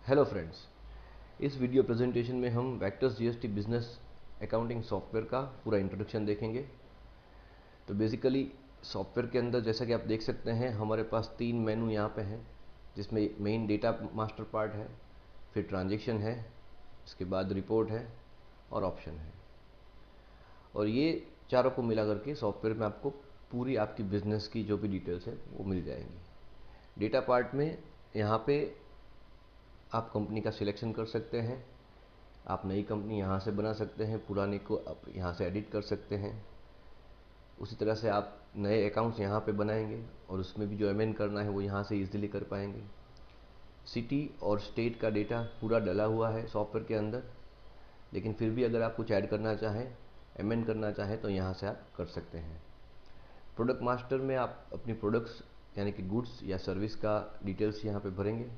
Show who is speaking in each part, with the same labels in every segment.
Speaker 1: Hello friends, इस video presentation में हम vectors GST business accounting software का पूरा इंट्रोडक्शन देखेंगे। तो बेसिकली सॉफ्टवेयर के अंदर जैसा कि आप देख सकते हैं हमारे पास तीन मेनू यहाँ पे हैं, जिसमें मेन डेटा मास्टर पार्ट है, फिर ट्रांजैक्शन है, इसके बाद रिपोर्ट है और ऑप्शन है। और ये चारों को मिला करके सॉफ्टवेयर में आपको पूरी आपकी बिजनेस की जो भी डिटेल्स है वो मिल जाएंगी। डेटा पार्ट में यहाँ पे आप कंपनी का सिलेक्शन कर सकते हैं, आप नई कंपनी यहाँ से बना सकते हैं, पुराने को आप यहाँ से एडिट कर सकते हैं। उसी तरह से आप नए अकाउंट्स यहाँ पे बनाएंगे और उसमें भी जो अमेंड करना है वो यहाँ से इजीली कर पाएंगे। सिटी और स्टेट का डेटा पूरा डला हुआ है सॉफ्टवेयर के अंदर, लेकिन फिर भी अगर आप कुछ ऐड करना चाहें, अमेंड करना चाहें तो यहाँ से आप कर सकते हैं। प्रोडक्ट मास्टर में आप अपनी प्रोडक्ट्स यानी कि गुड्स या सर्विस का डिटेल्स यहाँ पे भरेंगे,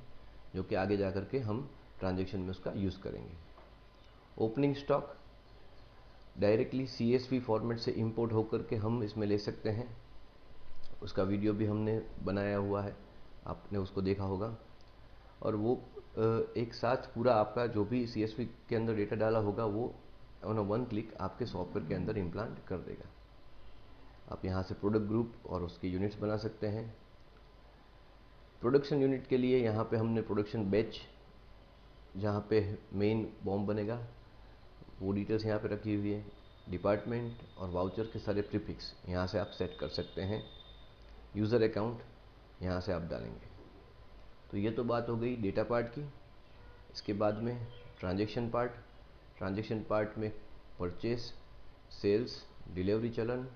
Speaker 1: जो कि आगे जा कर के हम ट्रांजेक्शन में उसका यूज़ करेंगे। Opening stock directly CSV format से इंपोर्ट होकर के हम इसमें ले सकते हैं, उसका वीडियो भी हमने बनाया हुआ है, आपने उसको देखा होगा। और वो एक साथ पूरा आपका जो भी CSV के अंदर डेटा डाला होगा वो ऑन वन क्लिक आपके सॉफ्टवेयर के अंदर इम्प्लांट कर देगा। आप यहाँ से प्रोडक्ट ग्रुप और उसके यूनिट्स बना सकते हैं। प्रोडक्शन यूनिट के लिए यहाँ पे हमने प्रोडक्शन बैच, जहाँ पे मेन बॉम्ब बनेगा, वो डिटेल्स यहाँ पे रखी हुई है। डिपार्टमेंट और वाउचर के सारे प्रीफिक्स यहाँ से आप सेट कर सकते हैं। यूज़र अकाउंट यहाँ से आप डालेंगे। तो ये तो बात हो गई डेटा पार्ट की। इसके बाद में ट्रांजैक्शन पार्ट। ट्रांजैक्शन पार्ट में परचेस, सेल्स, डिलीवरी चलन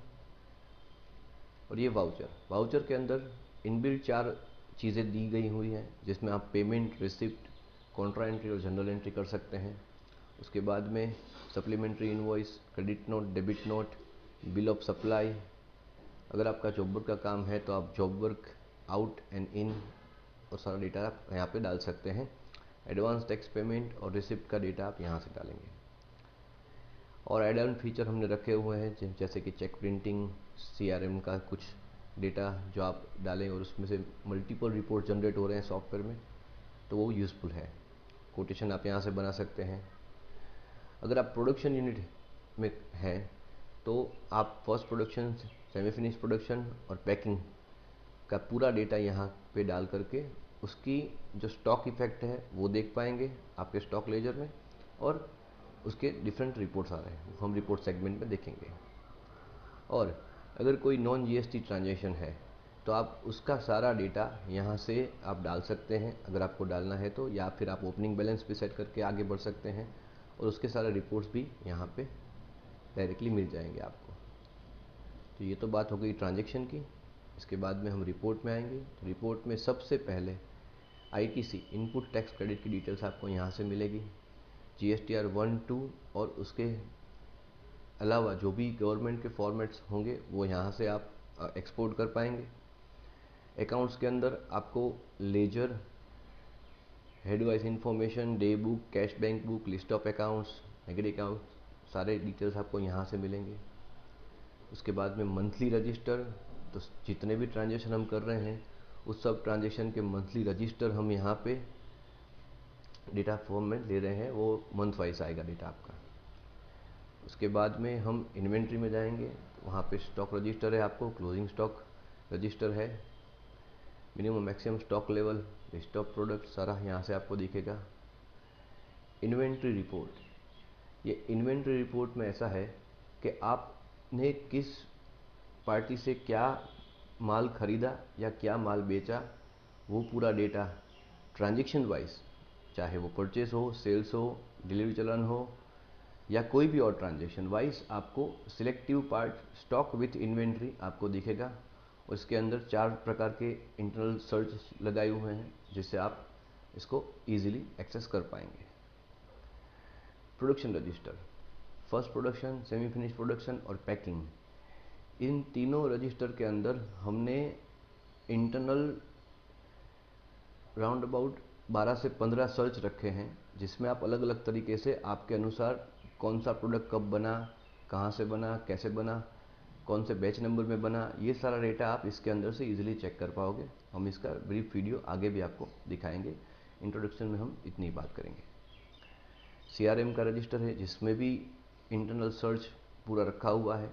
Speaker 1: और ये वाउचर। वाउचर के अंदर इनबिल्ट चार चीज़ें दी गई हुई हैं, जिसमें आप पेमेंट, रिसिप्ट, कॉन्ट्रा एंट्री और जनरल एंट्री कर सकते हैं। उसके बाद में supplementary invoice, credit note, debit note, bill of supply. अगर आपका जॉब वर्क का काम है तो आप job work out and in और सारा डेटा आप यहाँ पे डाल सकते हैं। एडवांस टैक्स पेमेंट और रिसिप्ट का डेटा आप यहाँ से डालेंगे। और एड ऑन फीचर हमने रखे हुए हैं, जैसे कि चेक प्रिंटिंग, CRM का कुछ डेटा जो आप डालें और उसमें से मल्टीपल रिपोर्ट जनरेट हो रहे हैं सॉफ्टवेयर में, तो वो यूज़फुल है। कोटेशन आप यहाँ से बना सकते हैं। अगर आप प्रोडक्शन यूनिट में हैं तो आप first production, semi finish production और पैकिंग का पूरा डेटा यहाँ पे डाल करके उसकी जो स्टॉक इफेक्ट है वो देख पाएंगे आपके स्टॉक लेजर में, और उसके डिफरेंट रिपोर्ट्स आ रहे हैं वो हम रिपोर्ट सेगमेंट में देखेंगे। और अगर कोई नॉन GST ट्रांजैक्शन है तो आप उसका सारा डेटा यहाँ से आप डाल सकते हैं अगर आपको डालना है तो, या फिर आप ओपनिंग बैलेंस भी सेट करके आगे बढ़ सकते हैं और उसके सारे रिपोर्ट्स भी यहाँ पे डायरेक्टली मिल जाएंगे आपको। तो ये तो बात हो गई ट्रांजैक्शन की। इसके बाद में हम रिपोर्ट में आएंगे। तो रिपोर्ट में सबसे पहले ITC, इनपुट टैक्स क्रेडिट की डिटेल्स आपको यहाँ से मिलेगी। GSTR 1, 2 और उसके अलावा जो भी गवर्नमेंट के फॉर्मेट्स होंगे वो यहाँ से आप एक्सपोर्ट कर पाएंगे। अकाउंट्स के अंदर आपको ledger, head wise information, day book, cash bank book, list of accounts, negative accounts, सारे डिटेल्स आपको यहाँ से मिलेंगे। उसके बाद में मंथली रजिस्टर, तो जितने भी ट्रांजेक्शन हम कर रहे हैं उस सब ट्रांजेक्शन के मंथली रजिस्टर हम यहाँ पे डेटा फॉर्म में ले रहे हैं, वो मंथ वाइज आएगा डेटा आपका। उसके बाद में हम इन्वेंट्री में जाएंगे, तो वहाँ पे स्टॉक रजिस्टर है, आपको क्लोजिंग स्टॉक रजिस्टर है, minimum maximum stock level, list of product, सारा यहाँ से आपको दिखेगा। इन्वेंट्री रिपोर्ट, ये इन्वेंट्री रिपोर्ट में ऐसा है कि आपने किस पार्टी से क्या माल खरीदा या क्या माल बेचा, वो पूरा डेटा ट्रांजैक्शन वाइज, चाहे वो परचेस हो, सेल्स हो, डिलीवरी चलन हो या कोई भी और ट्रांजैक्शन वाइज, आपको selective part stock with inventory आपको दिखेगा। और इसके अंदर 4 प्रकार के इंटरनल सर्च लगाए हुए हैं जिससे आप इसको इजीली एक्सेस कर पाएंगे। Production register, first production, semi finish production और पैकिंग, इन तीनों रजिस्टर के अंदर हमने इंटरनल राउंड अबाउट 12 से 15 सर्च रखे हैं, जिसमें आप अलग अलग तरीके से आपके अनुसार कौन सा प्रोडक्ट कब बना, कहाँ से बना, कैसे बना, कौन से बैच नंबर में बना, ये सारा डेटा आप इसके अंदर से इजीली चेक कर पाओगे। हम इसका ब्रीफ वीडियो आगे भी आपको दिखाएंगे इंट्रोडक्शन में हम इतनी बात करेंगे। CRM का रजिस्टर है जिसमें भी इंटरनल सर्च पूरा रखा हुआ है,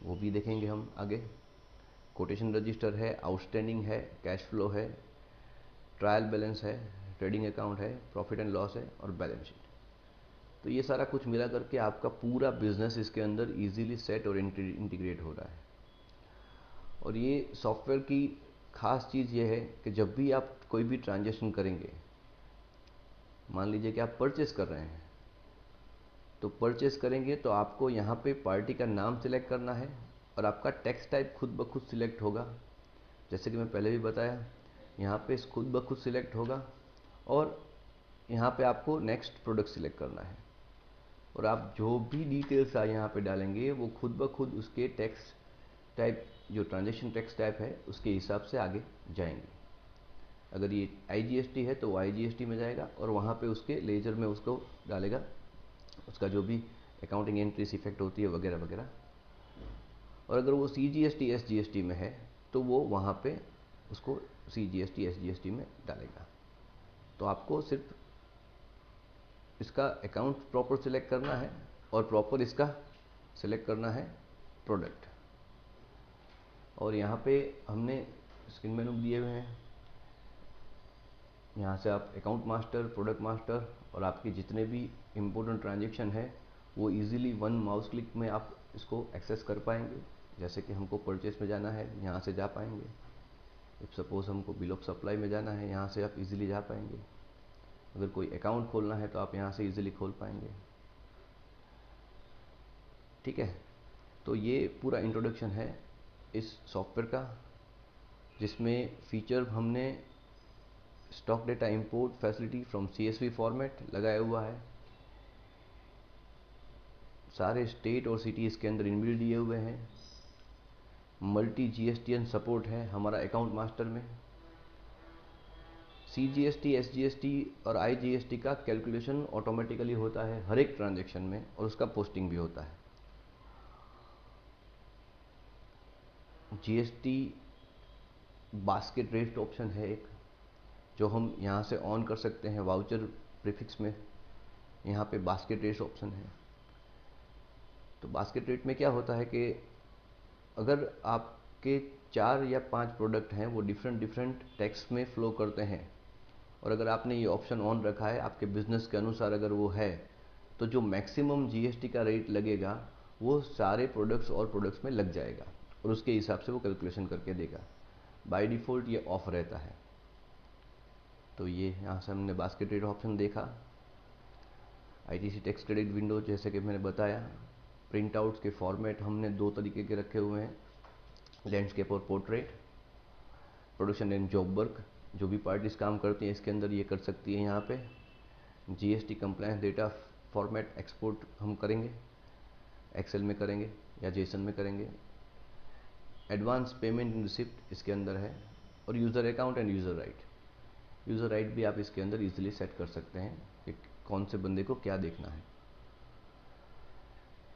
Speaker 1: वो भी देखेंगे हम आगे। कोटेशन रजिस्टर है, आउटस्टैंडिंग है, कैश फ्लो है, ट्रायल बैलेंस है, ट्रेडिंग अकाउंट है, प्रॉफिट एंड लॉस है और बैलेंस शीट। तो ये सारा कुछ मिला करके आपका पूरा बिजनेस इसके अंदर इजीली सेट और इंटीग्रेट हो रहा है। और ये सॉफ्टवेयर की खास चीज़ ये है कि जब भी आप कोई भी ट्रांजेक्शन करेंगे, मान लीजिए कि आप परचेस कर रहे हैं, तो परचेस करेंगे तो आपको यहाँ पे पार्टी का नाम सिलेक्ट करना है और आपका टैक्स टाइप खुद ब खुद सिलेक्ट होगा। जैसे कि मैं पहले भी बताया, यहाँ पे खुद ब खुद सिलेक्ट होगा और यहाँ पे आपको नेक्स्ट प्रोडक्ट सिलेक्ट करना है और आप जो भी डिटेल्स यहाँ पे डालेंगे वो खुद ब खुद उसके टैक्स टाइप, जो ट्रांजेक्शन टैक्स टाइप है उसके हिसाब से आगे जाएंगे। अगर ये IGST है तो वो IGST में जाएगा और वहाँ पे उसके लेजर में उसको डालेगा, उसका जो भी अकाउंटिंग एंट्रीज इफेक्ट होती है वगैरह वगैरह। और अगर वो CGST SGST में है तो वो वहाँ पे उसको CGST SGST में डालेगा। तो आपको सिर्फ इसका अकाउंट प्रॉपर सिलेक्ट करना है और प्रॉपर इसका सिलेक्ट करना है प्रोडक्ट। और यहाँ पे हमने स्क्रीन मेनू दिए हुए हैं, यहाँ से आप अकाउंट मास्टर, प्रोडक्ट मास्टर और आपके जितने भी इम्पोर्टेंट ट्रांजेक्शन है वो इजीली वन माउस क्लिक में आप इसको एक्सेस कर पाएंगे। जैसे कि हमको परचेस में जाना है, यहाँ से जा पाएंगे। इफ सपोज हमको बिल ऑफ सप्लाई में जाना है, यहाँ से आप इजीली जा पाएंगे। अगर कोई अकाउंट खोलना है तो आप यहाँ से इजीली खोल पाएंगे। ठीक है, तो ये पूरा इंट्रोडक्शन है इस सॉफ्टवेयर का, जिसमें फीचर हमने stock data import facility from CSV format लगाया हुआ है। सारे स्टेट और सिटी इसके अंदर इनबिल्ट दिए हुए हैं। मल्टी GSTN सपोर्ट है हमारा अकाउंट मास्टर में। CGST SGST और IGST का कैलकुलेशन ऑटोमेटिकली होता है हर एक ट्रांजेक्शन में और उसका पोस्टिंग भी होता है। GST बास्केट रेट ऑप्शन है एक, जो हम यहाँ से ऑन कर सकते हैं वाउचर प्रीफिक्स में। यहाँ पे बास्केट रेट ऑप्शन है। तो बास्केट रेट में क्या होता है कि अगर आपके 4 या 5 प्रोडक्ट हैं वो डिफरेंट डिफरेंट टैक्स में फ्लो करते हैं और अगर आपने ये ऑप्शन ऑन रखा है आपके बिजनेस के अनुसार अगर वो है, तो जो मैक्सिमम GST का रेट लगेगा वो सारे प्रोडक्ट्स और प्रोडक्ट्स में लग जाएगा और उसके हिसाब से वो कैलकुलेशन करके देगा। बाय डिफ़ॉल्ट ये ऑफ रहता है। तो ये यहाँ से हमने बास्केट रेट ऑप्शन देखा। ITC टैक्स क्रेडिट विंडो जैसे कि मैंने बताया, प्रिंट आउट्स के फॉर्मेट हमने 2 तरीके के रखे हुए हैं, लैंडस्केप और portrait. Production and job work, जो भी पार्टीज काम करती हैं इसके अंदर ये कर सकती है। यहाँ पे GST compliance data format export हम करेंगे, एक्सेल में करेंगे या जेसन में करेंगे। एडवांस पेमेंट एंड रिसिप्ट इसके अंदर है और user account end user right. User right भी आप इसके अंदर इजीली सेट कर सकते हैं कि कौन से बंदे को क्या देखना है।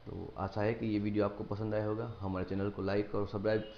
Speaker 1: तो आशा है कि ये वीडियो आपको पसंद आया होगा। हमारे चैनल को लाइक और सब्सक्राइब